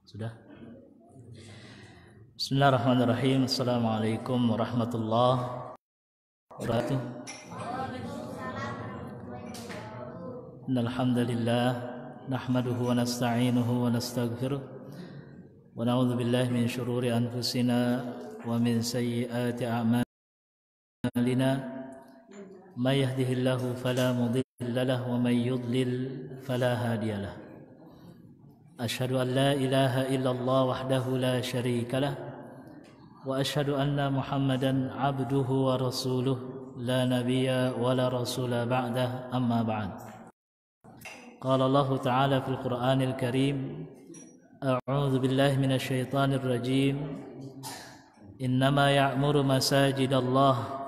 Sudah? Bismillahirrahmanirrahim. Assalamualaikum warahmatullahi wabarakatuh. Innal hamdalillah nahmaduhu wa nasta'inuhu wa nastaghfiruh wa na'udzu billahi min shururi anfusina wa min sayyiati a'malina. May yahdihillahu fala mudilla lahu wa may yudlil fala hadiya lahu. Asyhadu an la ilaha illallah wahdahu la syarika lah wa asyhadu anna Muhammadan abduhu wa rasuluh la nabiyya wa la rasula ba'dah, amma ba'd. Qala Allah ta'ala fil Qur'anil Karim, a'udzu billahi minasy syaithanir rajim. Innama ya'muru masajidallah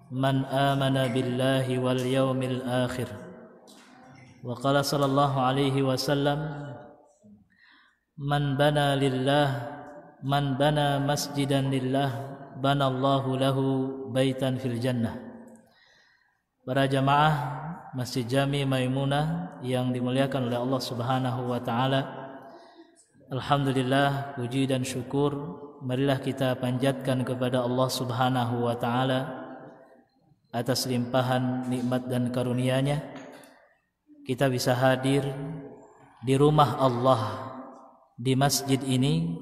man amana billahi wal yawmil akhir. Wa qala sallallahu alaihi wasallam, man bana masjidan lillah banallahu lahu baitan fil jannah. Para jamaah Masjid Jami Maimunah yang dimuliakan oleh Allah Subhanahu wa taala, alhamdulillah, puji dan syukur marilah kita panjatkan kepada Allah Subhanahu wa taala atas limpahan nikmat dan karunia-Nya. Kita bisa hadir di rumah Allah, di masjid ini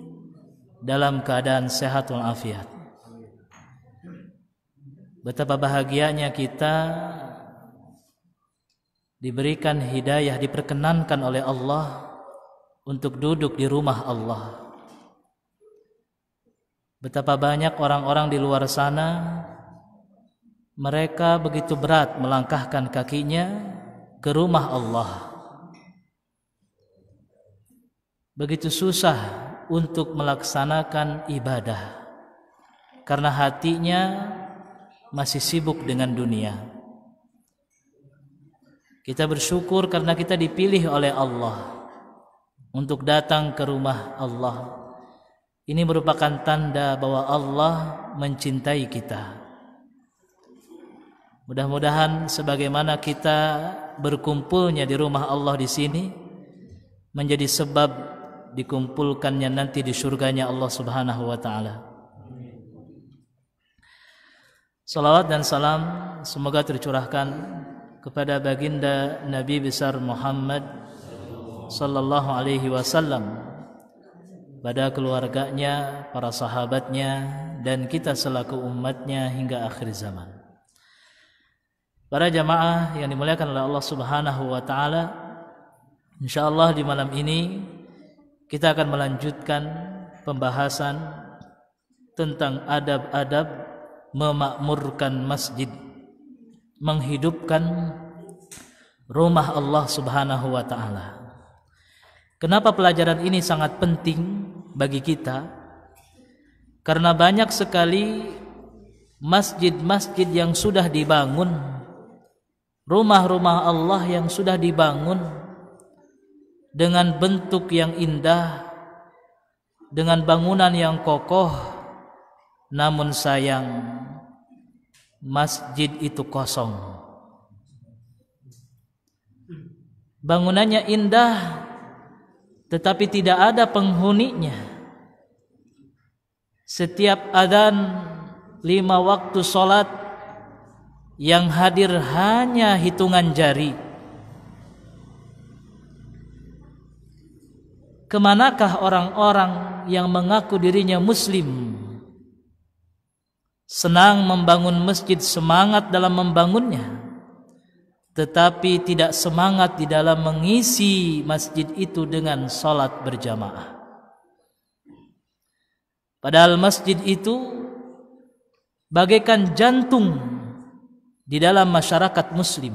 dalam keadaan sehat walafiat. Betapa bahagianya kita diberikan hidayah, diperkenankan oleh Allah untuk duduk di rumah Allah. Betapa banyak orang-orang di luar sana, mereka begitu berat melangkahkan kakinya ke rumah Allah, begitu susah untuk melaksanakan ibadah karena hatinya masih sibuk dengan dunia. Kita bersyukur karena kita dipilih oleh Allah untuk datang ke rumah Allah. Ini merupakan tanda bahwa Allah mencintai kita. Mudah-mudahan sebagaimana kita berkumpulnya di rumah Allah di sini menjadi sebab dikumpulkannya nanti di surganya Allah Subhanahu wa taala. Salawat dan salam semoga tercurahkan kepada baginda Nabi besar Muhammad sallallahu alaihi wasallam, pada keluarganya, para sahabatnya, dan kita selaku umatnya hingga akhir zaman. Para jamaah yang dimuliakan oleh Allah Subhanahu wa taala, insyaallah di malam ini kita akan melanjutkan pembahasan tentang adab-adab memakmurkan masjid, menghidupkan rumah Allah Subhanahu wa taala. Kenapa pelajaran ini sangat penting bagi kita? Karena banyak sekali masjid-masjid yang sudah dibangun, rumah-rumah Allah yang sudah dibangun dengan bentuk yang indah, dengan bangunan yang kokoh, namun sayang masjid itu kosong. Bangunannya indah tetapi tidak ada penghuninya. Setiap adzan 5 waktu salat yang hadir hanya hitungan jari. Kemanakah orang-orang yang mengaku dirinya muslim, senang membangun masjid, semangat dalam membangunnya, tetapi tidak semangat di dalam mengisi masjid itu dengan salat berjamaah? Padahal masjid itu bagaikan jantung di dalam masyarakat muslim.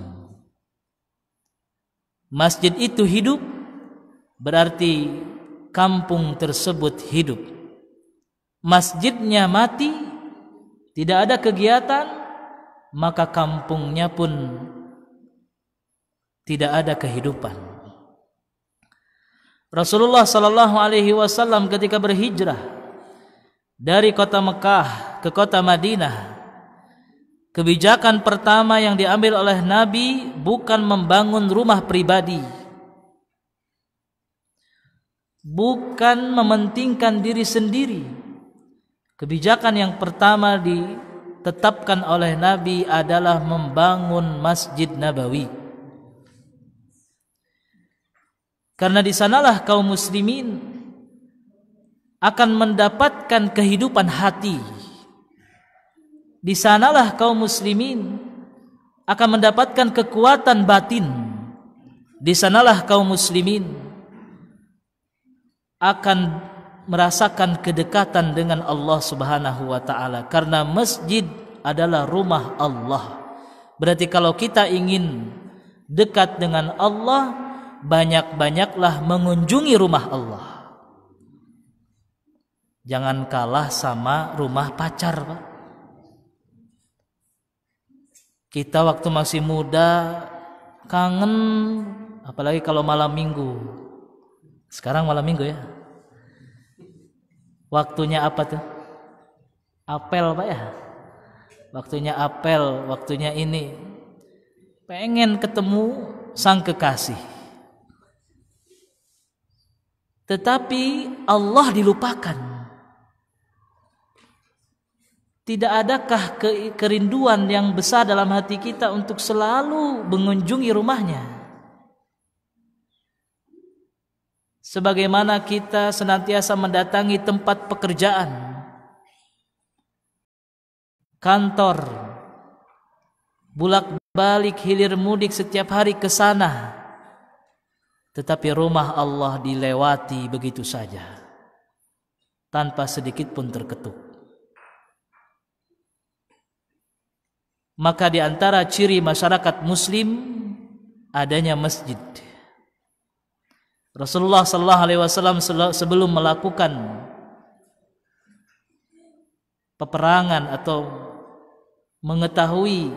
Masjid itu hidup, berarti kampung tersebut hidup. Masjidnya mati, tidak ada kegiatan, maka kampungnya pun tidak ada kehidupan. Rasulullah sallallahu alaihi wasallam ketika berhijrah dari kota Mekah ke kota Madinah, kebijakan pertama yang diambil oleh Nabi bukan membangun rumah pribadi, bukan mementingkan diri sendiri. Kebijakan yang pertama ditetapkan oleh Nabi adalah membangun Masjid Nabawi. Karena di sanalah kaum muslimin akan mendapatkan kehidupan hati. Di sanalah kaum muslimin akan mendapatkan kekuatan batin. Di sanalah kaum muslimin akan merasakan kedekatan dengan Allah Subhanahu wa taala, karena masjid adalah rumah Allah. Berarti kalau kita ingin dekat dengan Allah, banyak-banyaklah mengunjungi rumah Allah. Jangan kalah sama rumah pacar, Pak. Kita waktu masih muda kangen, apalagi kalau malam minggu. Sekarang malam minggu ya. Waktunya apa tuh? Apel, Pak ya. Waktunya apel, waktunya ini. Pengen ketemu sang kekasih. Tetapi Allah dilupakan. Tidak adakah kerinduan yang besar dalam hati kita untuk selalu mengunjungi rumahnya? Sebagaimana kita senantiasa mendatangi tempat pekerjaan, kantor, bolak-balik hilir mudik setiap hari ke sana, tetapi rumah Allah dilewati begitu saja, tanpa sedikit pun terketuk. Maka di antara ciri masyarakat muslim adanya masjid. Rasulullah sallallahu alaihi wasallam sebelum melakukan peperangan atau mengetahui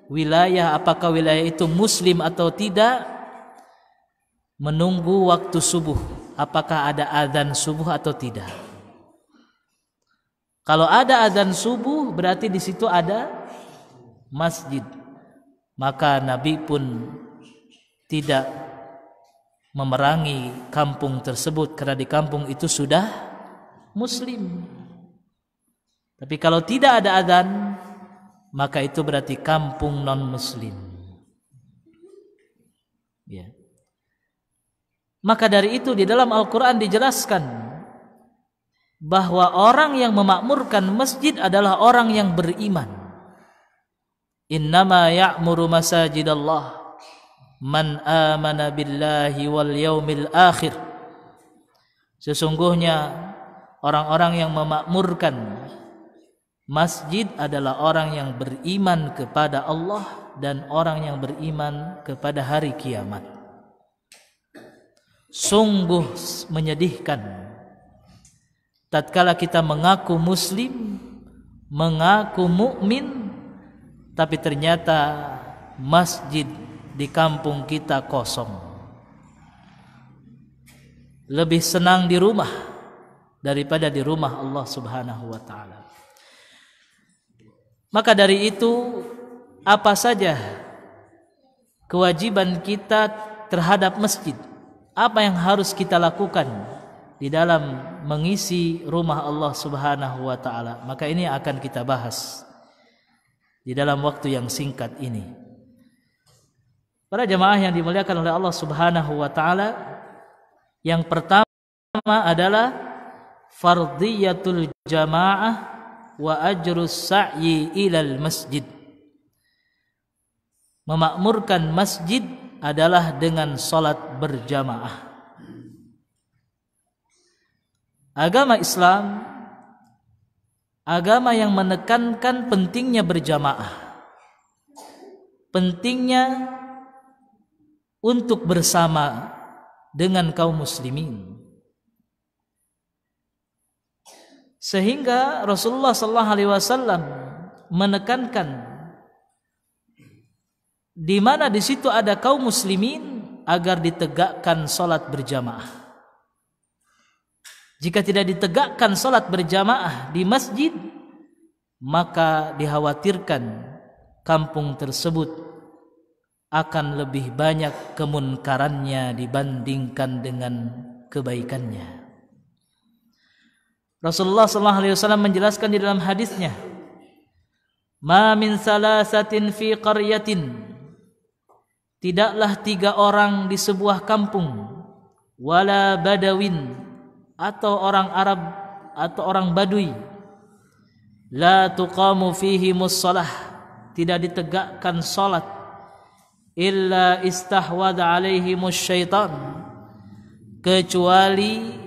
wilayah, apakah wilayah itu muslim atau tidak, menunggu waktu subuh, apakah ada azan subuh atau tidak. Kalau ada azan subuh berarti di situ ada masjid. Maka Nabi pun tidak memerangi kampung tersebut karena di kampung itu sudah muslim. Tapi kalau tidak ada azan, maka itu berarti kampung non muslim. Ya. Maka dari itu di dalam Al-Quran dijelaskan bahwa orang yang memakmurkan masjid adalah orang yang beriman. Innama ya'muru masajidallah man amana billahi wal yaumil akhir. Sesungguhnya orang-orang yang memakmurkan masjid adalah orang yang beriman kepada Allah dan orang yang beriman kepada hari kiamat. Sungguh menyedihkan tatkala kita mengaku muslim, mengaku mukmin, tapi ternyata masjid di kampung kita kosong. Lebih senang di rumah daripada di rumah Allah Subhanahu wa taala. Maka dari itu, apa saja kewajiban kita terhadap masjid? Apa yang harus kita lakukan di dalam mengisi rumah Allah Subhanahu wa taala? Maka ini akan kita bahas di dalam waktu yang singkat ini. Para jemaah yang dimuliakan oleh Allah Subhanahu wa taala, yang pertama adalah fardhiyatul jamaah wa ajrus sa'yi ilal masjid. Memakmurkan masjid adalah dengan salat berjamaah. Agama Islam agama yang menekankan pentingnya berjamaah, pentingnya untuk bersama dengan kaum muslimin. Sehingga Rasulullah sallallahu alaihi wasallam menekankan di mana di situ ada kaum muslimin agar ditegakkan salat berjamaah. Jika tidak ditegakkan salat berjamaah di masjid, maka dikhawatirkan kampung tersebut akan lebih banyak kemunkarannya dibandingkan dengan kebaikannya. Rasulullah SAW menjelaskan di dalam hadisnya, "Ma min salasatin fi qaryatin," tidaklah 3 orang di sebuah kampung, wala badawin, atau orang Arab atau orang Badui, la tuqamu fihi mussalah, tidak ditegakkan salat, illa istahwadha alaihimus syaitan, kecuali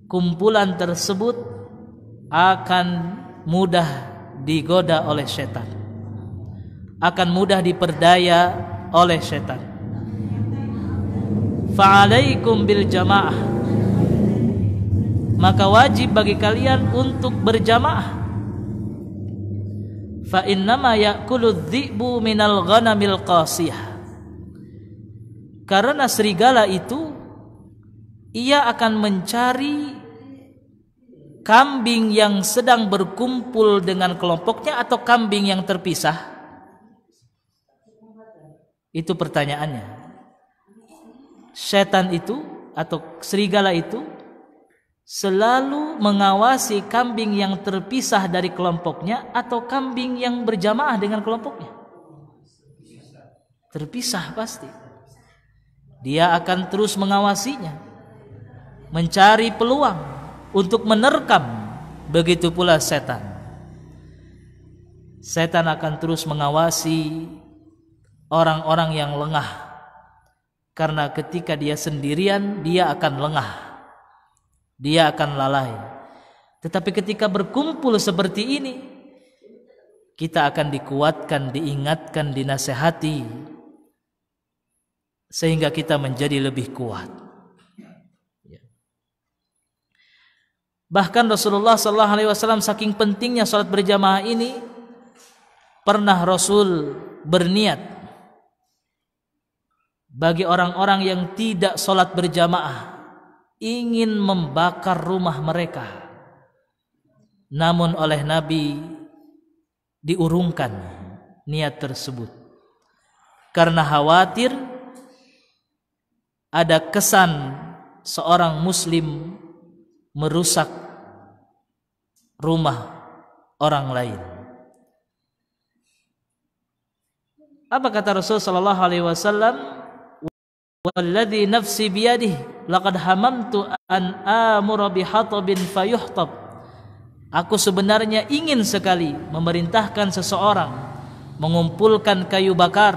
kumpulan tersebut akan mudah digoda oleh setan, akan mudah diperdaya oleh setan. Fa'alaikum bil jamaah, maka wajib bagi kalian untuk berjamaah. Fa innama ya'kulu dhi'bu minal ghanamil qasiyah, karena serigala itu ia akan mencari kambing yang sedang berkumpul dengan kelompoknya atau kambing yang terpisah. Itu pertanyaannya. Setan itu atau serigala itu selalu mengawasi kambing yang terpisah dari kelompoknya atau kambing yang berjamaah dengan kelompoknya. Terpisah pasti. Dia akan terus mengawasinya, mencari peluang untuk menerkam. Begitu pula setan. Setan akan terus mengawasi orang-orang yang lengah, karena ketika dia sendirian dia akan lengah, dia akan lalai. Tetapi ketika berkumpul seperti ini, kita akan dikuatkan, diingatkan, dinasehati, sehingga kita menjadi lebih kuat. Bahkan Rasulullah SAW saking pentingnya salat berjamaah ini, pernah Rasul berniat bagi orang-orang yang tidak salat berjamaah, ingin membakar rumah mereka. Namun oleh Nabi diurungkan niat tersebut, karena khawatir ada kesan seorang muslim merusak rumah orang lain. Apa kata Rasul sallallahu alaihi wasallam? "Walladzi nafsi biyadihi laqad hamamtu an amura bihatabin fayuhtab." Aku sebenarnya ingin sekali memerintahkan seseorang mengumpulkan kayu bakar,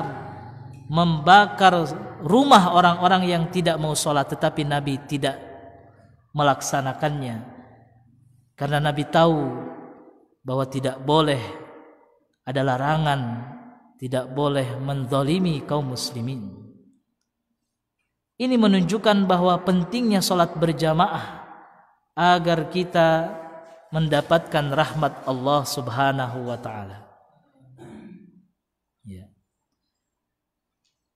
membakar rumah orang-orang yang tidak mau sholat, tetapi Nabi tidak melaksanakannya, karena Nabi tahu bahwa tidak boleh, ada larangan, tidak boleh menzalimi kaum muslimin. Ini menunjukkan bahwa pentingnya salat berjamaah agar kita mendapatkan rahmat Allah Subhanahu wa taala. Ya.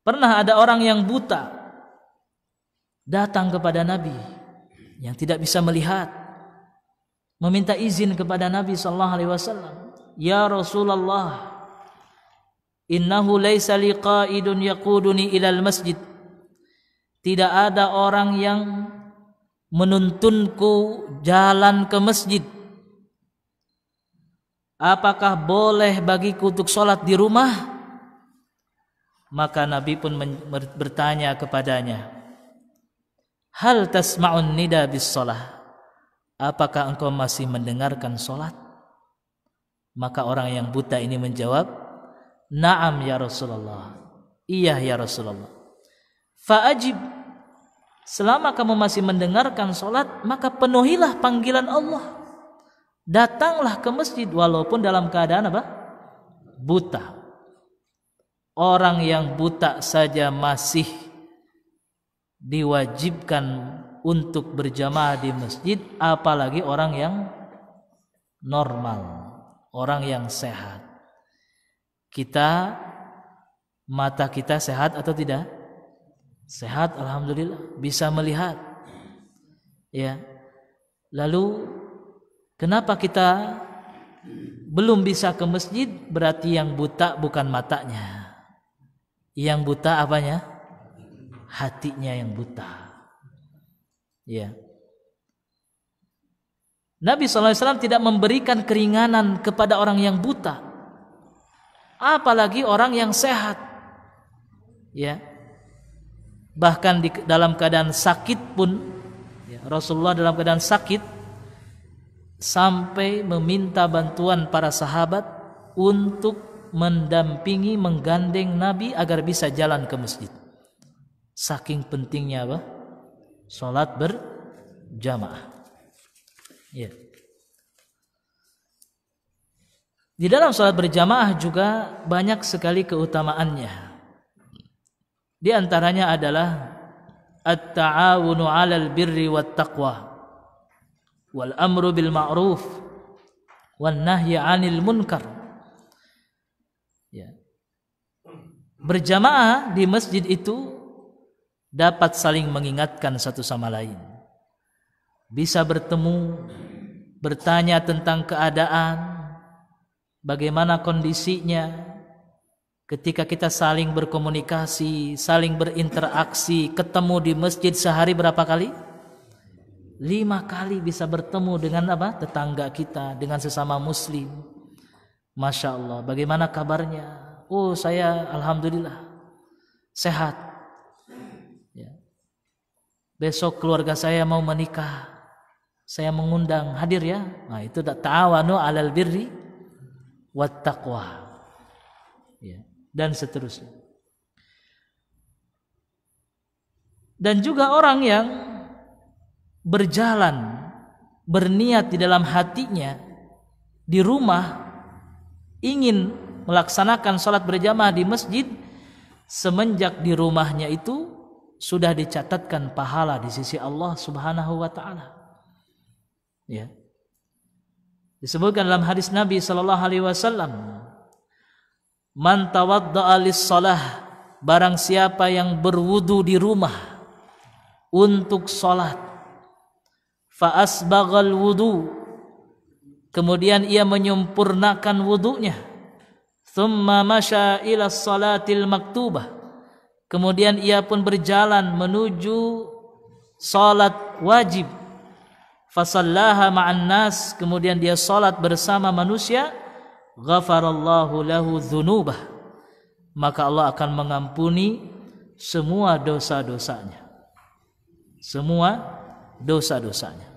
Pernah ada orang yang buta datang kepada Nabi, yang tidak bisa melihat, meminta izin kepada Nabi sallallahu alaihi wasallam, "Ya Rasulullah, innahu laisa liqaidun yaquduni ilal masjid." Tidak ada orang yang menuntunku jalan ke masjid. Apakah boleh bagiku untuk sholat di rumah? Maka Nabi pun bertanya kepadanya, "Hal tasma'un nida bis shalah?" Apakah engkau masih mendengarkan sholat? Maka orang yang buta ini menjawab, "Na'am ya Rasulullah." Iya ya Rasulullah. Fa'ajib, selama kamu masih mendengarkan sholat, maka penuhilah panggilan Allah. Datanglah ke masjid walaupun dalam keadaan apa? Buta. Orang yang buta saja masih diwajibkan untuk berjamaah di masjid, apalagi orang yang normal, orang yang sehat. Mata kita sehat atau tidak? Sehat, alhamdulillah, bisa melihat. Ya. Lalu kenapa kita belum bisa ke masjid? Berarti yang buta bukan matanya. Yang buta apanya? Hatinya yang buta. Ya. Nabi SAW tidak memberikan keringanan kepada orang yang buta, apalagi orang yang sehat. Ya. Bahkan dalam keadaan sakit pun, ya, Rasulullah dalam keadaan sakit sampai meminta bantuan para sahabat untuk mendampingi, menggandeng Nabi agar bisa jalan ke masjid. Saking pentingnya apa? Salat berjamaah. Ya. Di dalam salat berjamaah juga banyak sekali keutamaannya. Di antaranya adalah at-ta'awunu 'alal birri wat taqwa wal amru bil ma'ruf wan nahyi 'anil munkar. Ya. Berjamaah di masjid itu dapat saling mengingatkan satu sama lain. Bisa bertemu, bertanya tentang keadaan, bagaimana kondisinya. Ketika kita saling berkomunikasi, saling berinteraksi, ketemu di masjid sehari berapa kali? 5 kali bisa bertemu dengan apa? Tetangga kita, dengan sesama muslim. Masya Allah, bagaimana kabarnya? Oh, saya alhamdulillah sehat. Ya. Besok keluarga saya mau menikah, saya mengundang, hadir ya. Nah, itu ta'awanu 'alal birri wat taqwa. Ya. Dan seterusnya. Dan juga orang yang berjalan, berniat di dalam hatinya di rumah ingin melaksanakan salat berjamaah di masjid, semenjak di rumahnya itu sudah dicatatkan pahala di sisi Allah Subhanahu wa taala. Ya. Disebutkan dalam hadis Nabi sallallahu alaihi wasallam, man tawadda'a lis-shalah, barang siapa yang berwudu di rumah untuk salat, fa asbaghal wudu, kemudian ia menyempurnakan wudunya, thumma masya ila salatil maktubah, kemudian ia pun berjalan menuju salat wajib, fa sallaha ma'an nas, kemudian dia salat bersama manusia, ghafarallahu lahu dzunubah, maka Allah akan mengampuni semua dosa-dosanya. Semua dosa-dosanya.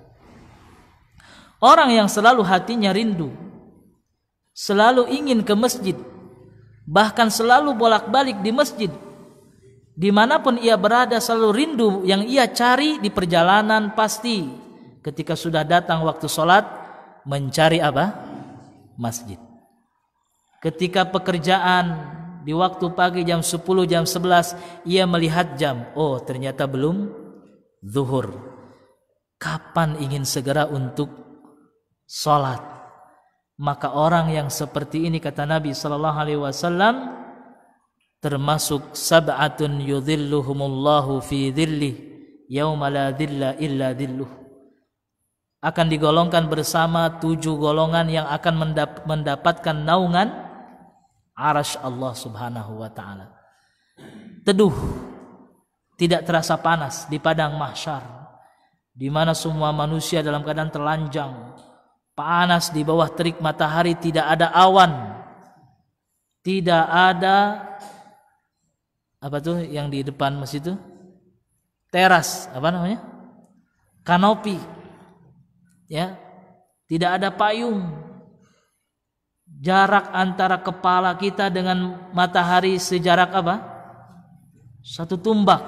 Orang yang selalu hatinya rindu, selalu ingin ke masjid, bahkan selalu bolak-balik di masjid, dimanapun ia berada selalu rindu, yang ia cari di perjalanan pasti ketika sudah datang waktu sholat mencari apa? Masjid. Ketika pekerjaan di waktu pagi jam 10, jam 11, ia melihat jam, oh ternyata belum zuhur. Kapan ingin segera untuk salat? Maka orang yang seperti ini, kata Nabi sallallahu alaihi wasallam, termasuk sab'atun yudhilluhumullahu fi dhillih yauma la dhilla illa dhilluh, akan digolongkan bersama 7 golongan yang akan mendapatkan naungan arasy Allah Subhanahu wa taala. Teduh, tidak terasa panas di padang mahsyar, di mana semua manusia dalam keadaan telanjang, panas di bawah terik matahari, tidak ada awan, tidak ada apa tuh yang di depan masjid itu? Teras, apa namanya? Kanopi. Ya. Tidak ada payung. Jarak antara kepala kita dengan matahari sejarak apa? 1 tumbak.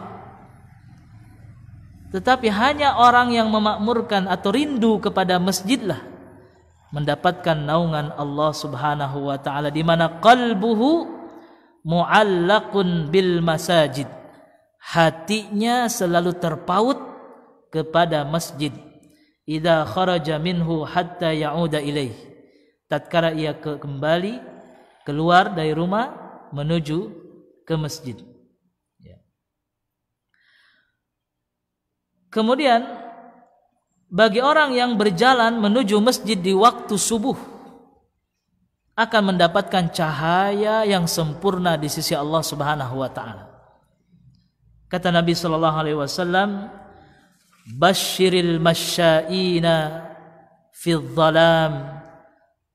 Tetapi hanya orang yang memakmurkan atau rindu kepada masjidlah mendapatkan naungan Allah Subhanahu wa taala, di mana qalbuhu mu'allaqun bil masajid, hatinya selalu terpaut kepada masjid. Idza kharaja minhu hatta ya'uda ilaih, tatkala ia kembali keluar dari rumah menuju ke masjid. Ya. Kemudian bagi orang yang berjalan menuju masjid di waktu subuh akan mendapatkan cahaya yang sempurna di sisi Allah Subhanahu wa taala. Kata Nabi sallallahu alaihi wasallam, Basyiril masya'ina fil dhalam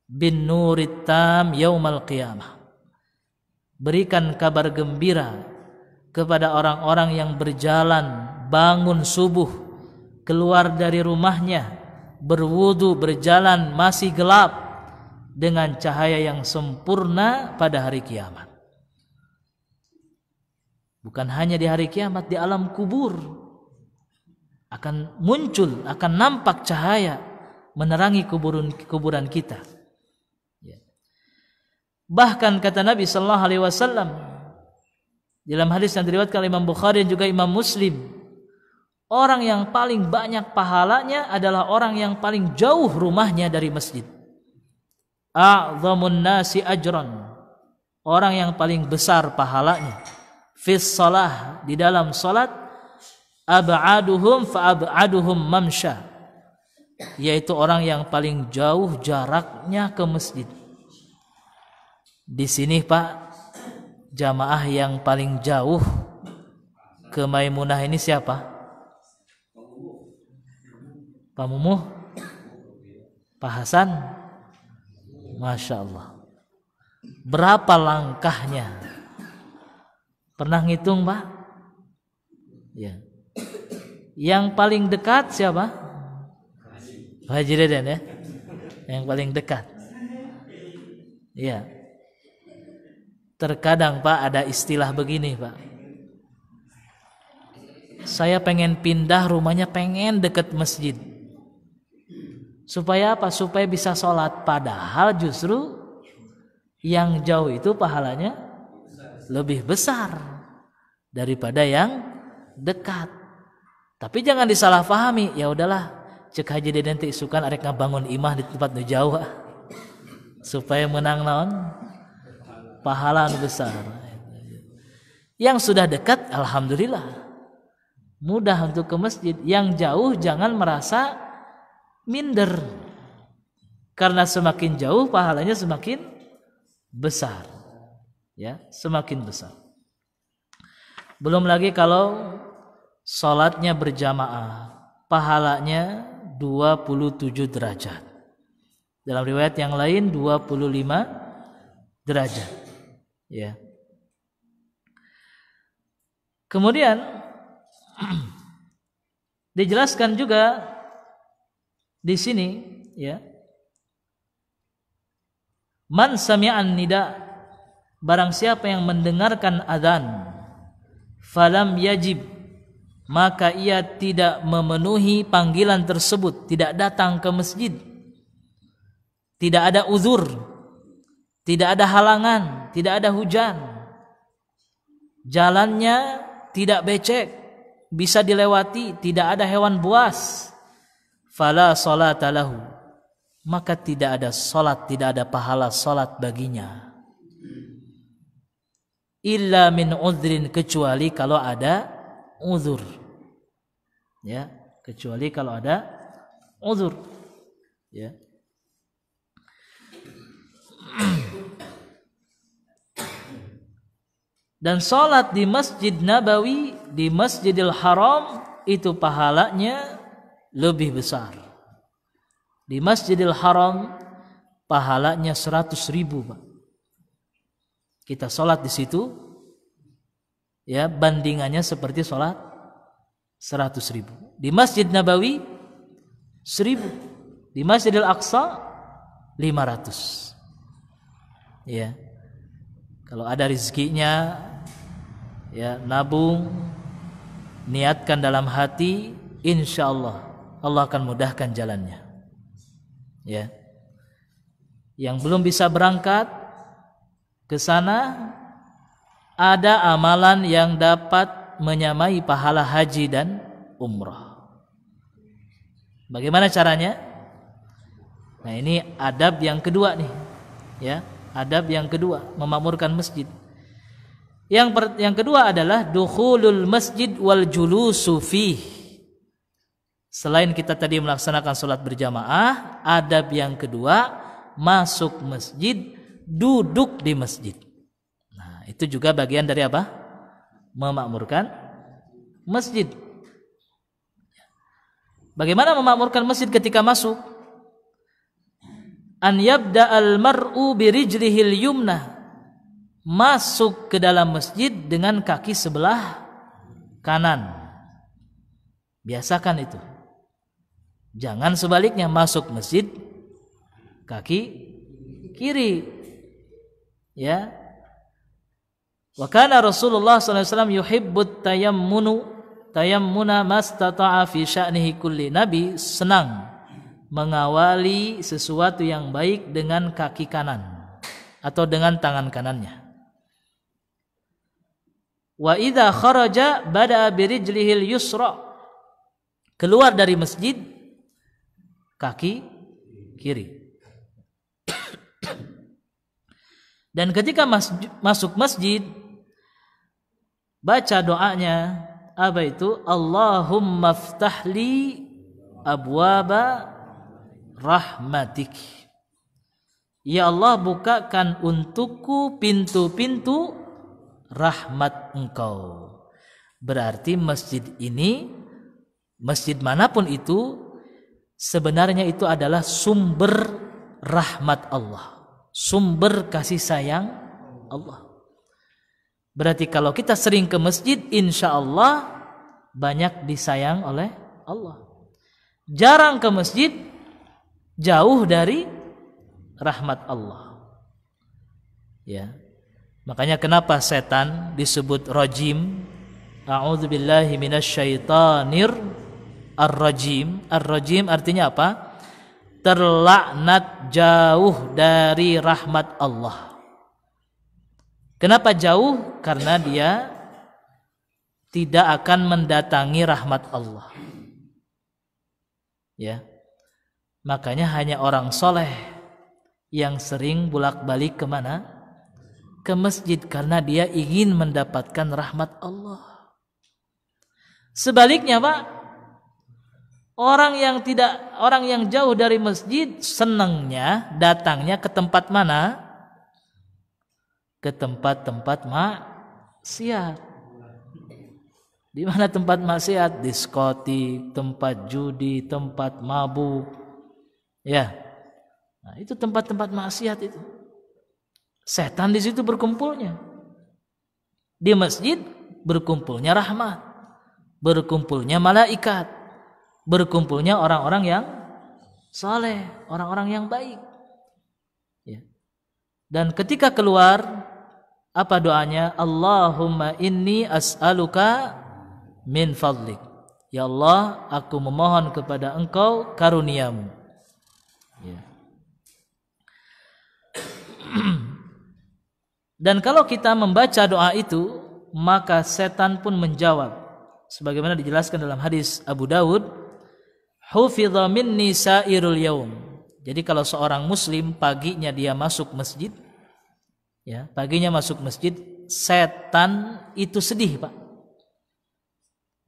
bin nurit tam yaumal qiyamah. Berikan kabar gembira kepada orang-orang yang berjalan, bangun subuh, keluar dari rumahnya, berwudu, berjalan masih gelap, dengan cahaya yang sempurna pada hari kiamat. Bukan hanya di hari kiamat, di alam kubur akan muncul, akan nampak cahaya menerangi kuburan kita. Bahkan kata Nabi sallallahu alaihi wasallam dalam hadis yang diriwayatkan oleh Imam Bukhari dan juga Imam Muslim, orang yang paling banyak pahalanya adalah orang yang paling jauh rumahnya dari masjid. A'dhamun nasi ajran, orang yang paling besar pahalanya fis shalah, di dalam salat, ab'aduhum fa ab'aduhum mamsha, yaitu orang yang paling jauh jaraknya ke masjid. Di sini Pak, jamaah yang paling jauh ke Maimunah ini siapa? Pak Mumuh? Pak Hasan? Masya Allah. Berapa langkahnya? Pernah ngitung Pak? Ya. Yang paling dekat siapa? Haji Deden ya. Yang paling dekat. Iya. Terkadang Pak ada istilah begini Pak, saya pengen pindah rumahnya, pengen deket masjid. Supaya apa? Supaya bisa sholat. Padahal justru yang jauh itu pahalanya lebih besar daripada yang dekat. Tapi jangan disalahpahami. Ya udahlah, cek Haji Deden teh isukan arek ngabangun imah di tempat nu jauh supaya menang naon pahala besar. Yang sudah dekat alhamdulillah mudah untuk ke masjid. Yang jauh jangan merasa minder, karena semakin jauh pahalanya semakin besar, ya, semakin besar. Belum lagi kalau salatnya berjamaah, pahalanya 27 derajat. Dalam riwayat yang lain 25 derajat, ya. Kemudian dijelaskan juga di sini, ya, man sami'an nida, barang siapa yang mendengarkan azan, falam yajib, maka ia tidak memenuhi panggilan tersebut, tidak datang ke masjid, tidak ada uzur, tidak ada halangan, tidak ada hujan, jalannya tidak becek, bisa dilewati, tidak ada hewan buas, fala sholata lahu, maka tidak ada salat, tidak ada pahala salat baginya. Illa min udhrin, kecuali kalau ada uzur, ya, kecuali kalau ada uzur, ya. Dan salat di Masjid Nabawi, di Masjidil Haram, itu pahalanya lebih besar. Di Masjidil Haram pahalanya 100.000 Pak. Kita salat di situ, ya, bandingannya seperti salat 100.000. Di Masjid Nabawi 1.000. Di Masjidil Aqsa 500. Ya. Kalau ada rezekinya, ya, nabung, niatkan dalam hati, insyaallah Allah akan mudahkan jalannya. Ya. Yang belum bisa berangkat ke sana, ada amalan yang dapat menyamai pahala haji dan umrah. Bagaimana caranya? Nah, ini adab yang kedua nih, ya, adab yang kedua, memakmurkan masjid. Yang kedua adalah dukhulul masjid wal julusu fih. Selain kita tadi melaksanakan sholat berjamaah, adab yang kedua, masuk masjid, duduk di masjid. Nah, itu juga bagian dari apa? Memakmurkan masjid. Bagaimana memakmurkan masjid ketika masuk? An yabda'al mar'u birijlihil yumna, masuk ke dalam masjid dengan kaki sebelah kanan. Biasakan itu. Jangan sebaliknya, masuk masjid kaki kiri. Ya. Wa kana Rasulullah sallallahu alaihi wasallam yuhibbut tayammuna mastata'a fi sya'nihi kulli. Nabi senang mengawali sesuatu yang baik dengan kaki kanan atau dengan tangan kanannya. Wa idza kharaja bada'a birijlihil yusra, keluar dari masjid kaki kiri. Dan ketika masuk masjid, baca doanya, apa itu? Allahumma ftahli abwaba rahmatik. Ya Allah, bukakan untukku pintu-pintu rahmat Engkau. Berarti masjid ini, masjid manapun itu, sebenarnya itu adalah sumber rahmat Allah, sumber kasih sayang Allah. Berarti kalau kita sering ke masjid, insya Allah banyak disayang oleh Allah. Jarang ke masjid, jauh dari rahmat Allah. Ya. Makanya kenapa setan disebut rajim? A'udzubillahi minasyaitonir ar-rajim. Ar-rajim artinya apa? Terlaknat, jauh dari rahmat Allah. Kenapa jauh? Karena dia tidak akan mendatangi rahmat Allah. Ya. Makanya hanya orang soleh yang sering bolak-balik kemana? Ke masjid, karena dia ingin mendapatkan rahmat Allah. Sebaliknya, Pak, orang yang jauh dari masjid senangnya datangnya ke tempat mana? Ke tempat-tempat maksiat. Di mana tempat maksiat? Diskotik, tempat judi, tempat mabuk. Ya. Nah, itu tempat-tempat maksiat itu. Setan di situ berkumpulnya. Di masjid berkumpulnya rahmat, berkumpulnya malaikat, berkumpulnya orang-orang yang saleh, orang-orang yang baik. Ya. Dan ketika keluar, apa doanya? Allahumma inni as'aluka min fadlik. Ya Allah, aku memohon kepada Engkau karuniamu. Ya. Dan kalau kita membaca doa itu, maka setan pun menjawab. Sebagaimana dijelaskan dalam hadis Abu Dawud, hufidha minni sairul yaum. Jadi kalau seorang muslim paginya dia masuk masjid, ya, paginya masuk masjid, setan itu sedih, Pak.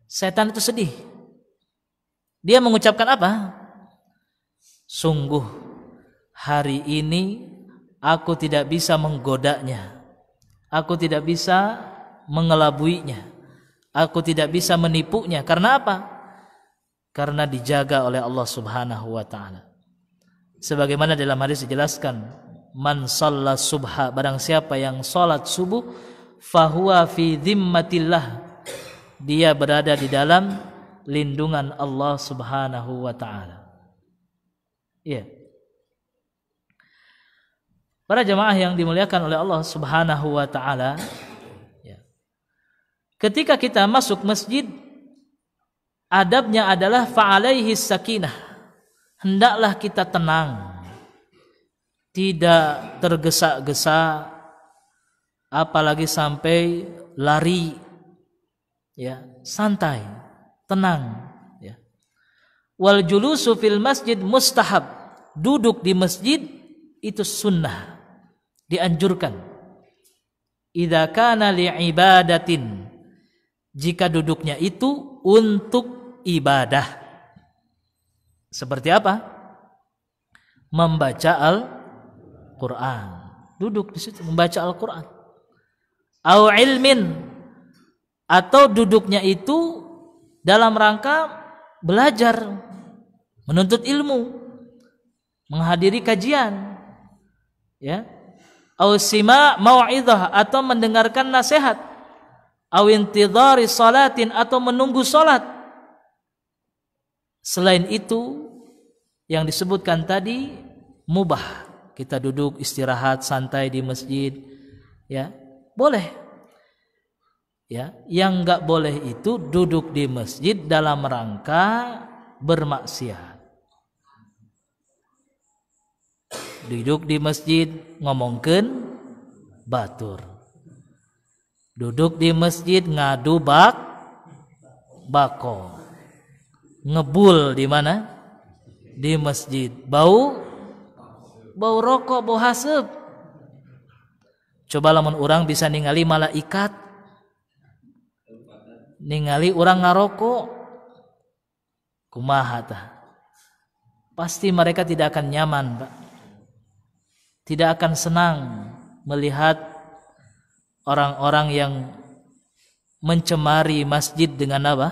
Setan itu sedih. Dia mengucapkan apa? Sungguh hari ini aku tidak bisa menggodanya. Aku tidak bisa mengelabuinya. Aku tidak bisa menipunya. Karena apa? Karena dijaga oleh Allah Subhanahu wa ta'ala. Sebagaimana dalam hadis dijelaskan, man shalla subha, barang siapa yang salat subuh, fahuwa fi dhimmatillah, dia berada di dalam lindungan Allah Subhanahu wa ta'ala. Iya. Para jemaah yang dimuliakan oleh Allah Subhanahu wa ta'ala, ya. Ketika kita masuk masjid, adabnya adalah fa'alaihi sakinah. Hendaklah kita tenang, tidak tergesa-gesa, apalagi sampai lari, ya, santai, tenang, ya. Wal julusu fil masjid mustahab, duduk di masjid itu sunnah, dianjurkan. Idza kana li'ibadatin, jika duduknya itu untuk ibadah. Seperti apa? Membaca Al-Quran. Duduk di situ membaca Al-Quran. Au ilmin, atau duduknya itu dalam rangka belajar, menuntut ilmu, menghadiri kajian, ya, au sima mau'izah, atau mendengarkan nasihat, au intidhari salatin, atau menunggu salat. Selain itu yang disebutkan tadi mubah, kita duduk istirahat santai di masjid, ya, boleh. Ya, yang enggak boleh itu duduk di masjid dalam rangka bermaksiat. Duduk di masjid ngomongkeun batur. Duduk di masjid ngadu bako. Ngebul di mana? Di masjid. Bau rokok, bau haseup. Coba lamun urang bisa ningali malaikat ningali orang ngarokok, kumaha tah? Pasti mereka tidak akan nyaman, Pak. Tidak akan senang melihat orang-orang yang mencemari masjid dengan apa?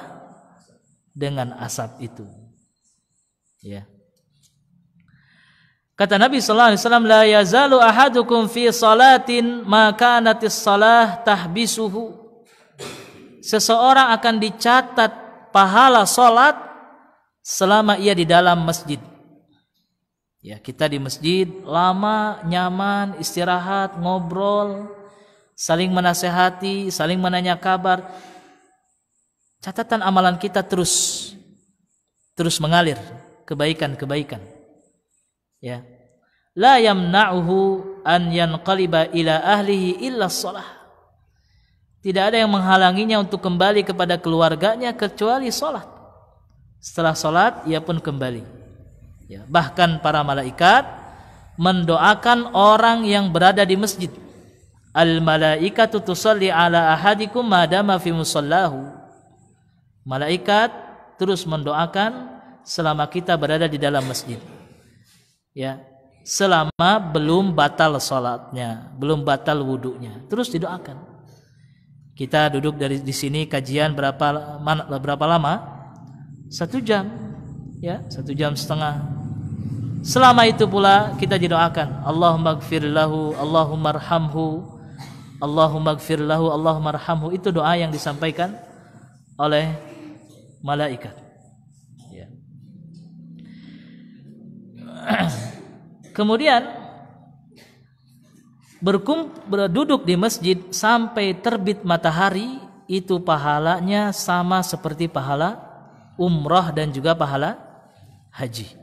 Dengan asap itu. Ya. Kata Nabi sallallahu alaihi wasallam, la yazalu ahadukum fi salatin ma kanatis salah tahbisuhu. Seseorang akan dicatat pahala salat selama ia di dalam masjid. Ya, kita di masjid lama, nyaman, istirahat, ngobrol, saling menasehati, saling menanya kabar. Catatan amalan kita terus mengalir, kebaikan-kebaikan. Ya. La yamna'uhu an yanqaliba ila ahlihi illa shalah. Tidak ada yang menghalanginya untuk kembali kepada keluarganya kecuali salat. Setelah salat ia pun kembali. Ya, bahkan para malaikat mendoakan orang yang berada di masjid. Al malaikatu tusalli ala ahadikum madama fi musallahu. Malaikat terus mendoakan selama kita berada di dalam masjid. Ya, selama belum batal salatnya, belum batal wudunya, terus didoakan. Kita duduk di sini kajian berapa lama? 1 jam, ya, 1 jam setengah. Selama itu pula kita didoakan, Allahumma gfir lahu, Allahumma arhamhu, Allahumma gfir lahu, Allahumma arhamhu. Itu doa yang disampaikan oleh malaikat. Ya. Kemudian berduduk di masjid sampai terbit matahari, itu pahalanya sama seperti pahala umrah dan juga pahala haji.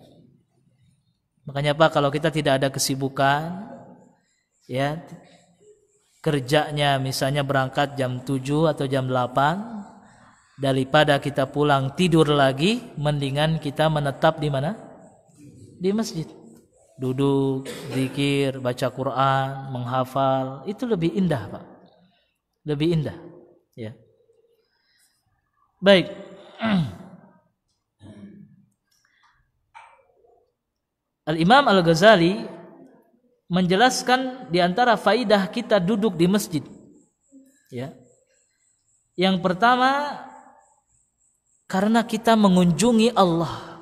Makanya Pak, kalau kita tidak ada kesibukan, ya, kerjanya misalnya berangkat jam 7 atau jam 8, daripada kita pulang tidur lagi, mendingan kita menetap di mana? Di masjid. Duduk, zikir, baca Quran, menghafal, itu lebih indah, Pak. Lebih indah, ya. Baik. Al-Imam Al-Ghazali menjelaskan di antara faidah kita duduk di masjid. Ya. Yang pertama, karena kita mengunjungi Allah.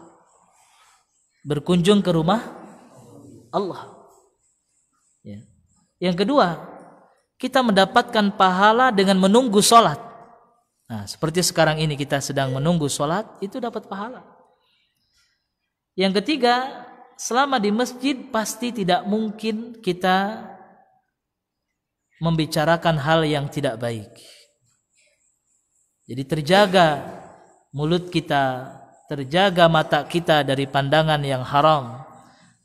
Berkunjung ke rumah Allah. Ya. Yang kedua, kita mendapatkan pahala dengan menunggu sholat. Nah, seperti sekarang ini kita sedang menunggu sholat, itu dapat pahala. Yang ketiga, selama di masjid pasti tidak mungkin kita membicarakan hal yang tidak baik. Jadi terjaga mulut kita, terjaga mata kita dari pandangan yang haram,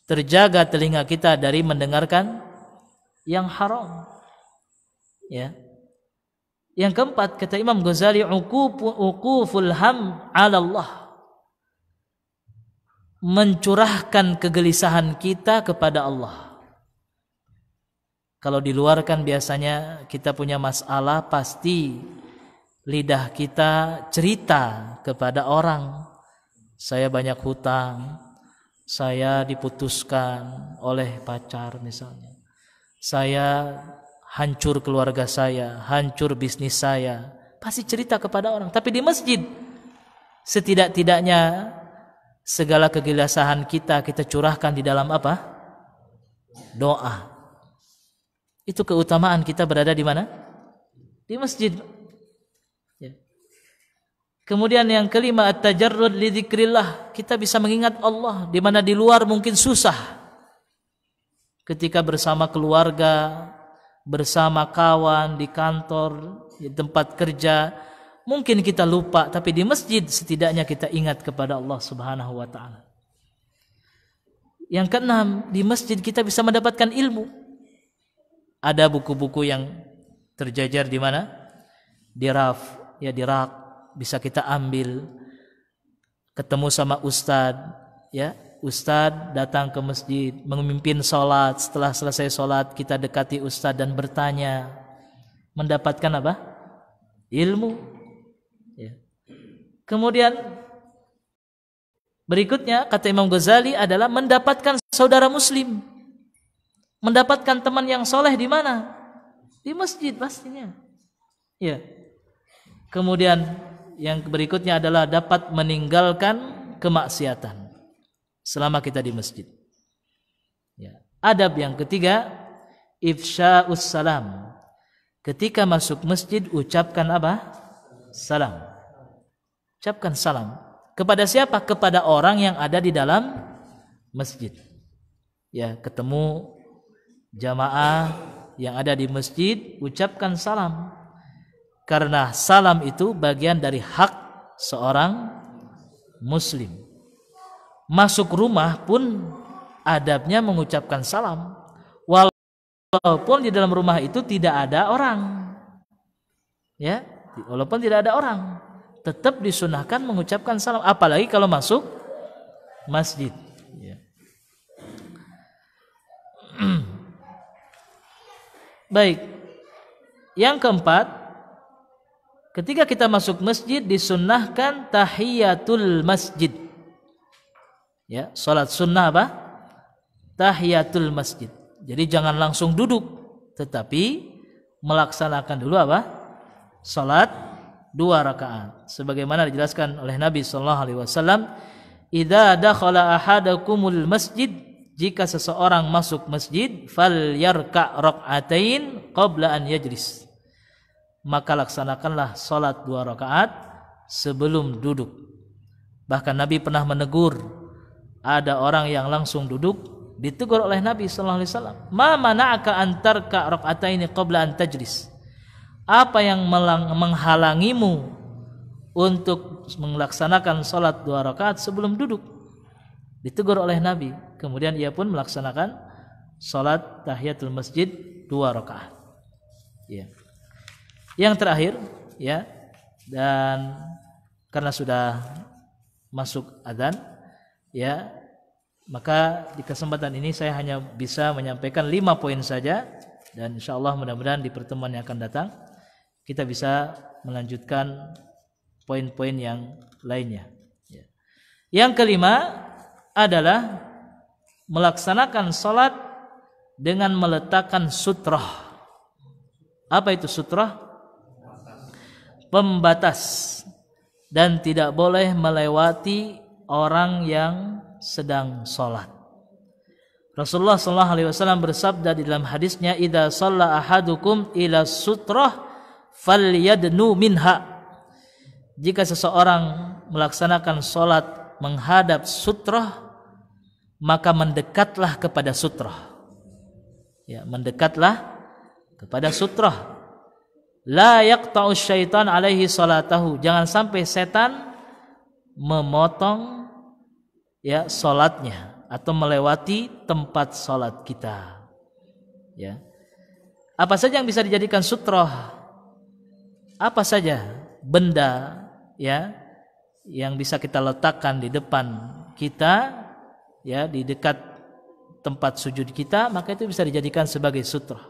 terjaga telinga kita dari mendengarkan yang haram. Ya. Yang keempat, kata Imam Ghazali, uquful ham 'ala Allah. Mencurahkan kegelisahan kita kepada Allah. Kalau di luar kan biasanya kita punya masalah, pasti lidah kita cerita kepada orang. Saya banyak hutang, saya diputuskan oleh pacar misalnya, saya hancur keluarga saya, hancur bisnis saya, pasti cerita kepada orang. Tapi di masjid Setidak-tidaknya segala kegelisahan kita curahkan di dalam apa? Doa. Itu keutamaan kita berada di mana? Di masjid. Ya. Kemudian yang kelima, at-tajarrud li dzikrillah. Kita bisa mengingat Allah di mana di luar mungkin susah. Ketika bersama keluarga, bersama kawan, di kantor, di tempat kerja, mungkin kita lupa, tapi di masjid setidaknya kita ingat kepada Allah Subhanahu wa taala. Yang keenam, di masjid kita bisa mendapatkan ilmu. Ada buku-buku yang terjajar di mana? Di raf, ya di rak, bisa kita ambil. Ketemu sama ustadz, ya. Ustadz datang ke masjid, memimpin sholat. Setelah selesai sholat, kita dekati ustadz dan bertanya. Mendapatkan apa? Ilmu. Ya. Kemudian berikutnya, kata Imam Ghazali adalah mendapatkan saudara muslim. Mendapatkan teman yang soleh di mana? Di masjid pastinya. Ya. Kemudian yang berikutnya adalah dapat meninggalkan kemaksiatan selama kita di masjid. Ya. Adab yang ketiga, ifsya'us salam. Ketika masuk masjid ucapkan apa? Salam. Ucapkan salam. Kepada siapa? Kepada orang yang ada di dalam masjid. Ya, ketemu jamaah yang ada di masjid, ucapkan salam. Karena salam itu bagian dari hak seorang muslim. Masuk rumah pun adabnya mengucapkan salam. Walaupun di dalam rumah itu tidak ada orang. Ya, walaupun tidak ada orang, tetap disunahkan mengucapkan salam, apalagi kalau masuk masjid. Ya. Baik. Yang keempat, ketika kita masuk masjid disunnahkan tahiyatul masjid. Ya, salat sunnah apa? Tahiyatul masjid. Jadi jangan langsung duduk, tetapi melaksanakan dulu apa? Salat 2 rakaat. Sebagaimana dijelaskan oleh Nabi sallallahu alaihi wasallam, "Idza dakhala ahadakumul masjid", jika seseorang masuk masjid, falyarka' rak'atain qabla an yajlis. Maka laksanakanlah salat 2 rakaat sebelum duduk. Bahkan Nabi pernah menegur ada orang yang langsung duduk, ditegur oleh Nabi sallallahu alaihi wasallam, "Ma mana'aka an tarka rak'ataini qabla an tajlis?" Apa yang menghalangimu untuk melaksanakan salat 2 rakaat sebelum duduk? Ditegur oleh Nabi. Kemudian ia pun melaksanakan salat tahiyatul masjid 2 rakaat. Ya. Yang terakhir, ya, dan karena sudah masuk adzan, ya, maka di kesempatan ini saya hanya bisa menyampaikan 5 poin saja, dan insyaallah mudah-mudahan di pertemuan yang akan datang kita bisa melanjutkan poin-poin yang lainnya. Ya. Yang kelima adalah melaksanakan salat dengan meletakkan sutrah. Apa itu sutrah? Pembatas, dan tidak boleh melewati orang yang sedang sholat. Rasulullah SAW bersabda di dalam hadisnya, "Idza shalla ahadukum ila sutrah falyadnu minha." Jika seseorang melaksanakan sholat menghadap sutrah, maka mendekatlah kepada sutrah. Ya, mendekatlah kepada sutrah. La yaqta'u syaitan alaihi salatahu. Jangan sampai setan memotong, ya, salatnya atau melewati tempat salat kita. Ya. Apa saja yang bisa dijadikan sutrah? Apa saja benda, ya, yang bisa kita letakkan di depan kita, ya, di dekat tempat sujud kita, maka itu bisa dijadikan sebagai sutrah.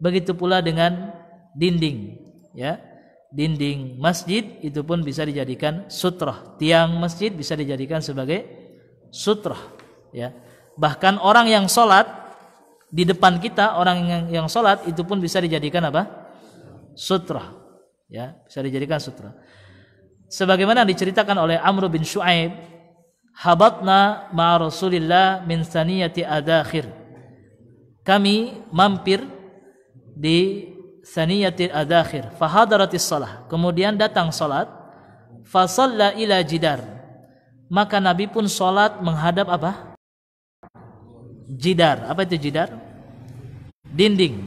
Begitu pula dengan dinding, ya. Dinding masjid itu pun bisa dijadikan sutrah. Tiang masjid bisa dijadikan sebagai sutrah, ya. Bahkan orang yang sholat di depan kita, orang yang sholat itu pun bisa dijadikan apa? Sutrah, ya, bisa dijadikan sutrah. sebagaimana diceritakan oleh Amr bin Shu'aib, habatna ma'a Rasulillah min saniyati adakhir. Kami mampir di saniyati adakhir, fahadaratis salah. Kemudian datang salat, fa shalla ila jidar. Maka Nabi pun salat menghadap apa? Jidar. Apa itu jidar? Dinding.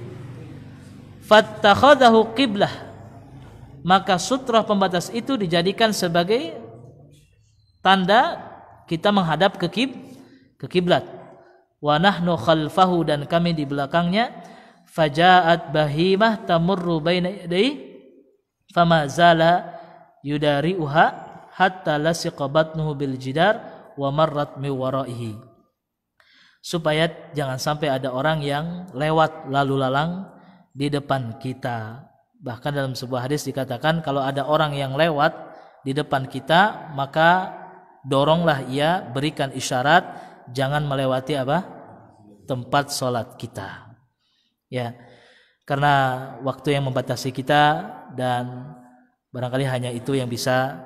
Fattakhadahu qiblah. Maka sutra pembatas itu dijadikan sebagai tanda kita menghadap ke kiblat. Wa nahnu khalfahu, dan kami di belakangnya. Fajaat bahimah tamurru baina yadayhi fama zala yudari'uha hatta lasiqa batnuhu bil jidar wa marrat mi waraihi. Supaya jangan sampai ada orang yang lewat lalu lalang di depan kita. Bahkan dalam sebuah hadis dikatakan kalau ada orang yang lewat di depan kita, maka doronglah ia, berikan isyarat jangan melewati apa? Tempat salat kita. Ya. Karena waktu yang membatasi kita, dan barangkali hanya itu yang bisa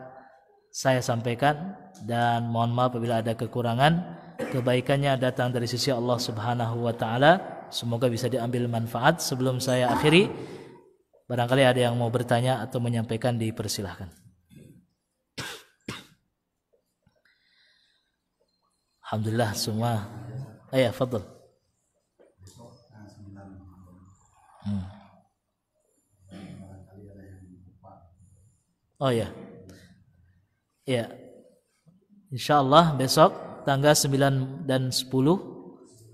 saya sampaikan, dan mohon maaf apabila ada kekurangan. Kebaikannya datang dari sisi Allah Subhanahu wa taala. Semoga bisa diambil manfaat. Sebelum saya akhiri, barangkali ada yang mau bertanya atau menyampaikan, dipersilahkan. Alhamdulillah semua. Ayah, fadhil. Oh ya. Ya. Insyaallah besok tanggal 9 dan 10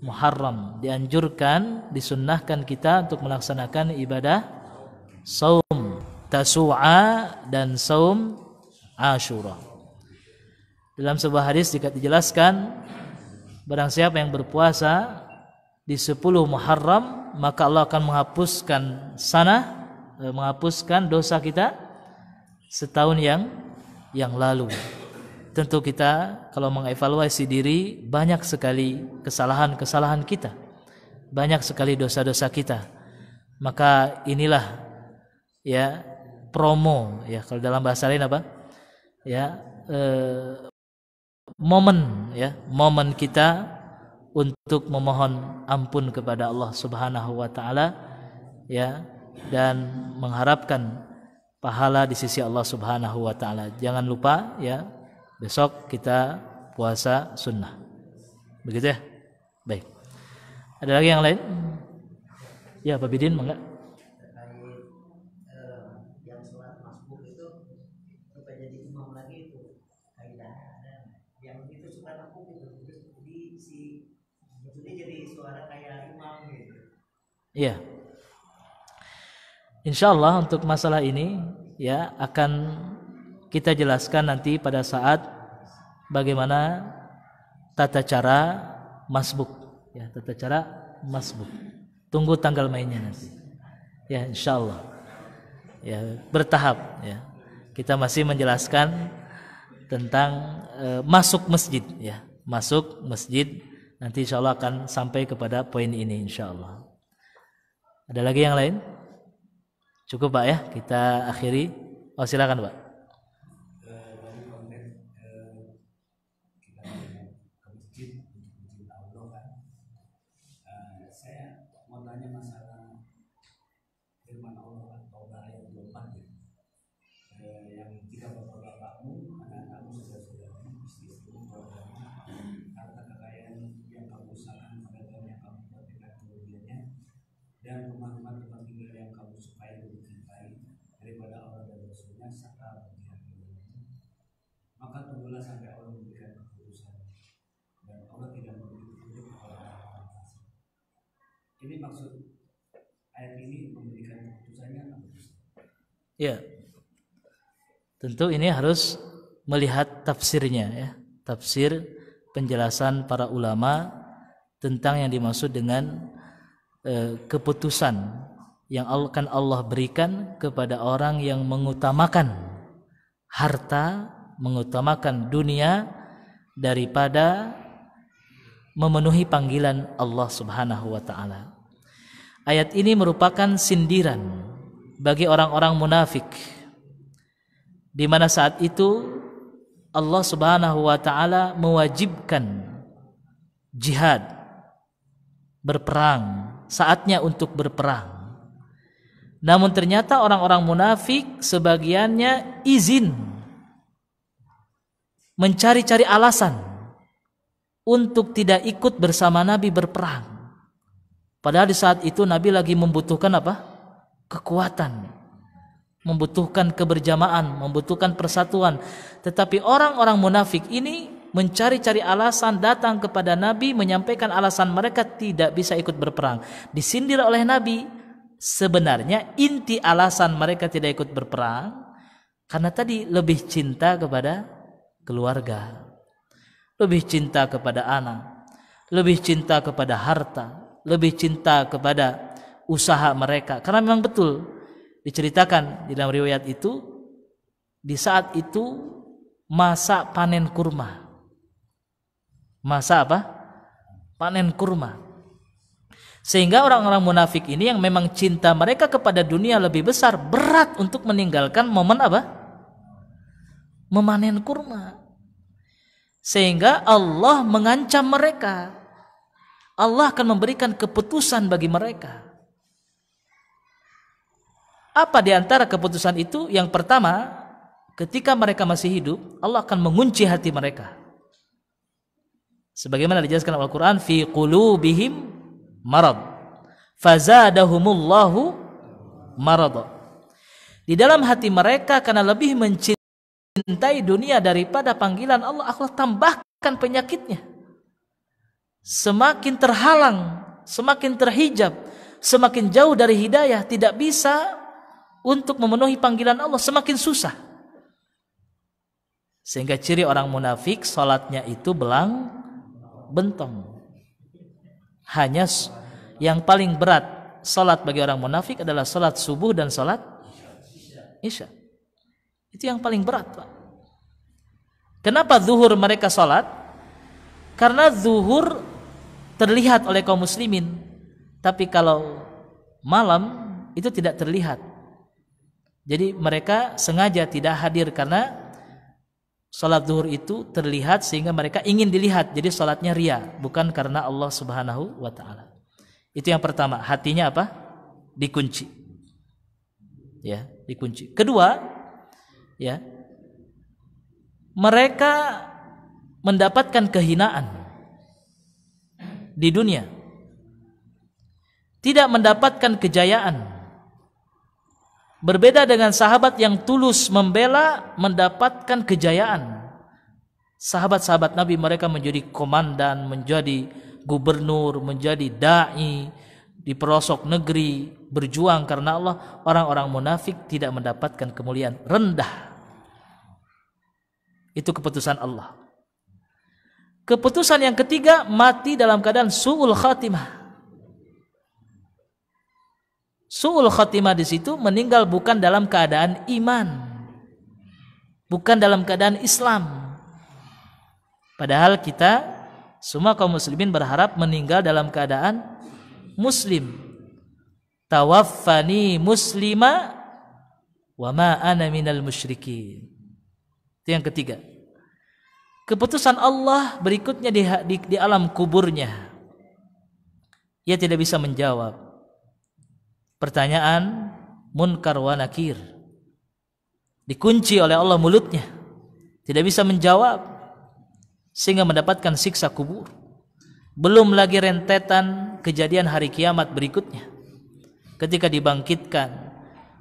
Muharram dianjurkan, disunnahkan kita untuk melaksanakan ibadah saum Tasu'a dan saum Ashura. Dalam sebuah hadis dijelaskan, barang siapa yang berpuasa di 10 Muharram, maka Allah akan menghapuskan dosa kita setahun yang lalu. Tentu kita kalau mengevaluasi diri, banyak sekali kesalahan-kesalahan kita, banyak sekali dosa-dosa kita. Maka inilah ya promo, ya kalau dalam bahasa lain apa? Ya momen kita untuk memohon ampun kepada Allah Subhanahu wa taala, ya, dan mengharapkan pahala di sisi Allah Subhanahu wa taala. Jangan lupa ya, besok kita puasa sunnah. Begitu ya? Baik. Ada lagi yang lain? Ya, Pak Bidin, mangga. Terkait yang sholat masbuk itu supaya jadi imam lagi itu kaidah. Dan yang itu suka masbuk itu jadi suara kayak imam gitu. Iya. Insyaallah untuk masalah ini ya akan kita jelaskan nanti pada saat bagaimana tata cara masbuk, ya, tata cara masbuk. Tunggu tanggal mainnya nanti. Ya, insyaallah. Ya, bertahap ya. Kita masih menjelaskan tentang masuk masjid ya. Masuk masjid nanti insyaallah akan sampai kepada poin ini insyaallah. Ada lagi yang lain? Cukup Pak ya, kita akhiri. Oh silakan Pak. Dari konten kita ke masjid untuk mencinta Allah kan. Saya mau tanya masalah firman Allah atau ayat 24 ya. Yang jika bapak-bapakmu, anak-anakmu, saudara-saudaramu, istri-istrimu, keluargamu, harta kekayaan yang kamu usahakan, pekerjaan yang kamu perhatikan kemudiannya, dan rumah-rumah tempat tinggal yang kamu sukai dan cintai daripada Allah dan Rasulnya serta berjihad dengannya, maka tunggulah sampai Allah memberikan keputusan, dan Allah tidak memberi petunjuk kepada orang fasik. Ini maksud ayat ini, memberikan keputusannya apa? Ya, tentu ini harus melihat tafsirnya ya, tafsir penjelasan para ulama tentang yang dimaksud dengan keputusan yang akan Allah berikan kepada orang yang mengutamakan harta, mengutamakan dunia daripada memenuhi panggilan Allah Subhanahu wa taala. Ayat ini merupakan sindiran bagi orang-orang munafik di mana saat itu Allah Subhanahu wa taala mewajibkan jihad, berperang, saatnya untuk berperang. Namun ternyata orang-orang munafik sebagiannya izin, mencari-cari alasan untuk tidak ikut bersama Nabi berperang. Padahal di saat itu Nabi lagi membutuhkan apa? Kekuatan, membutuhkan keberjamaah, membutuhkan persatuan. Tetapi orang-orang munafik ini mencari-cari alasan, datang kepada Nabi menyampaikan alasan mereka tidak bisa ikut berperang. Disindir oleh Nabi. Sebenarnya inti alasan mereka tidak ikut berperang karena tadi lebih cinta kepada keluarga, lebih cinta kepada anak, lebih cinta kepada harta, lebih cinta kepada usaha mereka. Karena memang betul diceritakan di dalam riwayat itu, di saat itu masa panen kurma. Masa apa? Panen kurma. Sehingga orang-orang munafik ini yang memang cinta mereka kepada dunia lebih besar, berat untuk meninggalkan momen apa? Memanen kurma. Sehingga Allah mengancam mereka. Allah akan memberikan keputusan bagi mereka. Apa di antara keputusan itu? Yang pertama, ketika mereka masih hidup, Allah akan mengunci hati mereka. Sebagaimana dijelaskan Al-Quran, fi qulubihim marad fazadahumullahu marad. Di dalam hati mereka karena lebih mencintai dunia daripada panggilan Allah, Allah tambahkan penyakitnya. Semakin terhalang, semakin terhijab, semakin jauh dari hidayah, tidak bisa untuk memenuhi panggilan Allah, semakin susah. Sehingga ciri orang munafik salatnya itu belang bentong. Hanya yang paling berat salat bagi orang munafik adalah salat subuh dan salat isya. Itu yang paling berat, Pak. Kenapa zuhur mereka salat? Karena zuhur terlihat oleh kaum muslimin, tapi kalau malam itu tidak terlihat. Jadi mereka sengaja tidak hadir karena salat zuhur itu terlihat sehingga mereka ingin dilihat. Jadi salatnya riya, bukan karena Allah Subhanahu wa taala. Itu yang pertama, hatinya apa? Dikunci. Ya, dikunci. Kedua, ya. Mereka mendapatkan kehinaan di dunia. Tidak mendapatkan kejayaan. Berbeda dengan sahabat yang tulus membela, mendapatkan kejayaan. Sahabat-sahabat Nabi mereka menjadi komandan, menjadi gubernur, menjadi da'i di pelosok negeri, berjuang karena Allah. Orang-orang munafik tidak mendapatkan kemuliaan, rendah. Itu keputusan Allah. Keputusan yang ketiga, mati dalam keadaan su'ul khatimah. Su'ul khatimah di situ meninggal bukan dalam keadaan iman, bukan dalam keadaan Islam. Padahal kita semua kaum muslimin berharap meninggal dalam keadaan muslim. Tawaffani muslima wa ma ana minal musyrikin. Itu yang ketiga. Keputusan Allah berikutnya di alam kuburnya. Ia tidak bisa menjawab pertanyaan munkar wa nakir. Dikunci oleh Allah mulutnya, tidak bisa menjawab, sehingga mendapatkan siksa kubur. Belum lagi rentetan kejadian hari kiamat berikutnya, ketika dibangkitkan,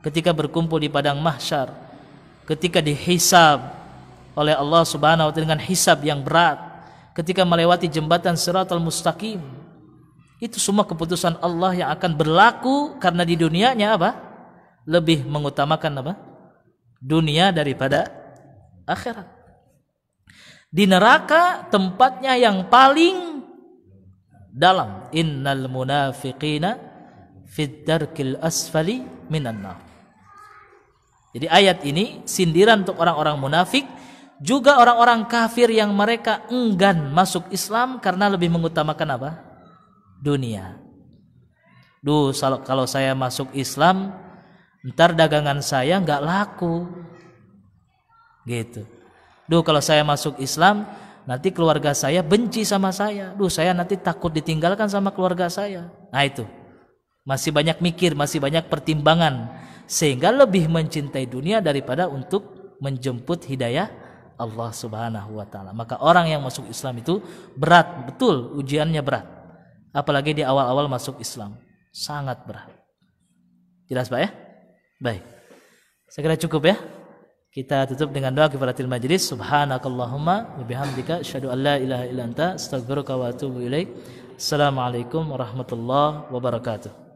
ketika berkumpul di padang mahsyar, ketika dihisab oleh Allah Subhanahu wa taala dengan hisab yang berat, ketika melewati jembatan Shiratal Mustaqim. Itu semua keputusan Allah yang akan berlaku karena di dunianya apa? Lebih mengutamakan apa? Dunia daripada akhirat. Di neraka tempatnya yang paling dalam. Innal munafiqina fid darkil asfali minan nar. Jadi ayat ini sindiran untuk orang-orang munafik, juga orang-orang kafir yang mereka enggan masuk Islam karena lebih mengutamakan apa? Dunia. Kalau saya masuk Islam, ntar dagangan saya nggak laku. Gitu. Duh, kalau saya masuk Islam, nanti keluarga saya benci sama saya. Duh, saya nanti takut ditinggalkan sama keluarga saya. Nah itu. Masih banyak mikir, masih banyak pertimbangan. Sehingga lebih mencintai dunia daripada untuk menjemput hidayah Allah Subhanahu wa taala. Maka orang yang masuk Islam itu berat, betul ujiannya berat. Apalagi di awal-awal masuk Islam. Sangat berat. Jelas Pak ya? Baik. Saya kira cukup ya. Kita tutup dengan doa kifaratil majlis. Subhanakallahumma wa bihamdika asyhadu an la ilaha illa anta astaghfiruka wa atubu ilaik. Assalamualaikum warahmatullahi wabarakatuh.